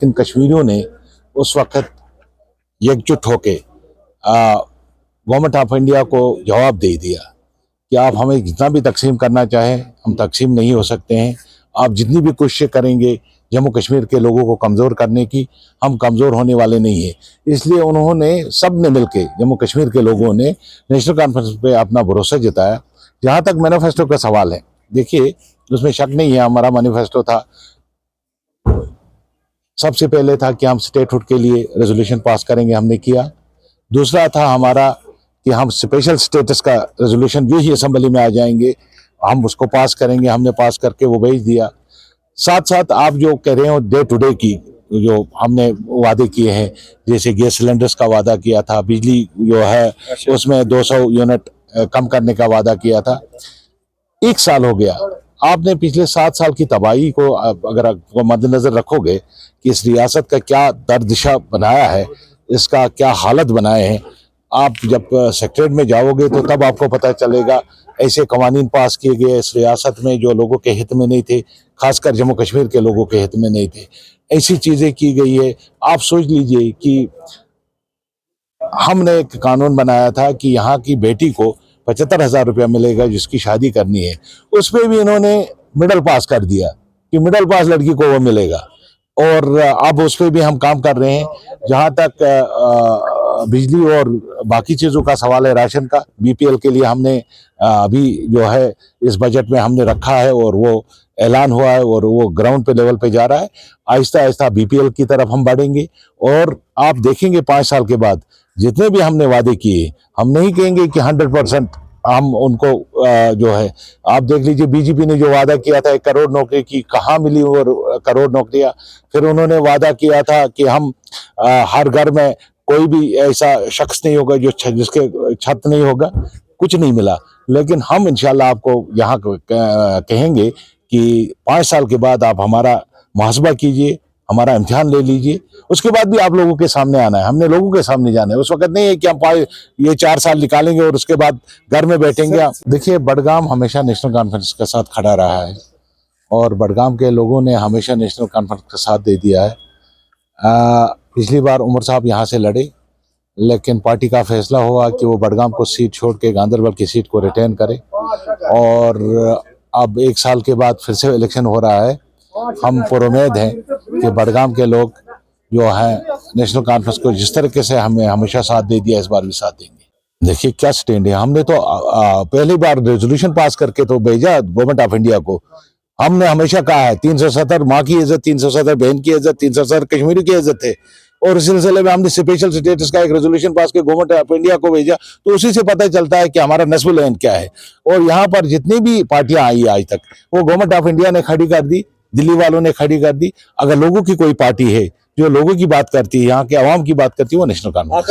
इन कश्मीरियों ने उस वक्त एकजुट होके गवर्नमेंट ऑफ इंडिया को जवाब दे दिया कि आप हमें जितना भी तकसीम करना चाहें हम तकसीम नहीं हो सकते हैं। आप जितनी भी कोशिशें करेंगे जम्मू कश्मीर के लोगों को कमज़ोर करने की, हम कमज़ोर होने वाले नहीं हैं। इसलिए उन्होंने सब ने मिलके जम्मू कश्मीर के लोगों ने नेशनल कॉन्फ्रेंस पे अपना भरोसा जताया। जहाँ तक मैनिफेस्टो का सवाल है, देखिए उसमें शक नहीं है, हमारा मैनिफेस्टो था, सबसे पहले था कि हम स्टेटहुड के लिए रेजोल्यूशन पास करेंगे, हमने किया। दूसरा था हमारा कि हम स्पेशल स्टेटस का रेजोल्यूशन जो ही असेंबली में आ जाएंगे हम उसको पास करेंगे, हमने पास करके वो भेज दिया। साथ साथ आप जो कह रहे हो डे टू डे की जो हमने वादे किए हैं, जैसे गैस सिलेंडर्स का वादा किया था, बिजली जो है उसमें 200 यूनिट कम करने का वादा किया था। 1 साल हो गया, आपने पिछले 7 साल की तबाही को अगर आप मद्देनजर रखोगे कि इस रियासत का क्या दरदिशा बनाया है, इसका क्या हालत बनाए हैं, आप जब सेक्रेटरीट में जाओगे तो तब आपको पता चलेगा। ऐसे कवानीन पास किए गए इस रियासत में जो लोगों के हित में नहीं थे, खासकर जम्मू कश्मीर के लोगों के हित में नहीं थे, ऐसी चीज़ें की गई है। आप सोच लीजिए कि हमने एक कानून बनाया था कि यहाँ की बेटी को 75,000 रुपया मिलेगा जिसकी शादी करनी है, उस पर भी इन्होंने मिडिल पास कर दिया कि मिडिल पास लड़की को वो मिलेगा। और अब उस पर भी हम काम कर रहे हैं। जहाँ तक बिजली और बाकी चीज़ों का सवाल है, राशन का, बीपीएल के लिए हमने अभी जो है इस बजट में हमने रखा है और वो ऐलान हुआ है और वो ग्राउंड पे लेवल पे जा रहा है। आहिस्ता आहिस्ता बीपीएल की तरफ हम बढ़ेंगे और आप देखेंगे 5 साल के बाद जितने भी हमने वादे किए, हम नहीं कहेंगे कि 100% हम उनको जो है, आप देख लीजिए बीजेपी ने जो वादा किया था 1 करोड़ नौकरी की, कहाँ मिली और करोड़ नौकरियां। फिर उन्होंने वादा किया था कि हम हर घर में कोई भी ऐसा शख्स नहीं होगा जो जिसके छत नहीं होगा, कुछ नहीं मिला। लेकिन हम इंशाल्लाह आपको यहाँ कहेंगे कि 5 साल के बाद आप हमारा मुहासबा कीजिए, हमारा इम्तिहान ले लीजिए, उसके बाद भी आप लोगों के सामने आना है, हमने लोगों के सामने जाना है। उस वक्त नहीं है कि हम ये 4 साल निकालेंगे और उसके बाद घर में बैठेंगे। देखिए, बडगाम हमेशा नेशनल कॉन्फ्रेंस के साथ खड़ा रहा है और बडगाम के लोगों ने हमेशा नेशनल कॉन्फ्रेंस का साथ दे दिया है। पिछली बार उमर साहब यहाँ से लड़े, लेकिन पार्टी का फैसला हुआ कि वो बडगाम को सीट छोड़ के गांधरबल की सीट को रिटेन करे और अब 1 साल के बाद फिर से इलेक्शन हो रहा है। हम पुरुम्मीद हैं कि बडगाम के लोग जो हैं नेशनल कॉन्फ्रेंस को जिस तरीके से हमें हमेशा साथ दे दिया, इस बार भी साथ देंगे। देखिए क्या स्टैंड है, हमने तो पहली बार रेजोल्यूशन पास करके तो भेजा गवर्नमेंट ऑफ इंडिया को। हमने हमेशा कहा है 370 माँ की इज्जत, 370 बहन की इज्जत, 370 कश्मीरी की इज्जत है। और इस सिलसिले में हमने स्पेशल स्टेटस का एक रेजोल्यूशन पास के गवर्नमेंट ऑफ इंडिया को भेजा, तो उसी से पता चलता है कि हमारा नस्बुल ऐन क्या है। और यहाँ पर जितनी भी पार्टियां आई आज तक वो गवर्नमेंट ऑफ इंडिया ने खड़ी कर दी, दिल्ली वालों ने खड़ी कर दी। अगर लोगों की कोई पार्टी है जो लोगों की बात करती है, यहाँ के अवाम की बात करती है, वो नेशनल कॉन्फ्रेंस।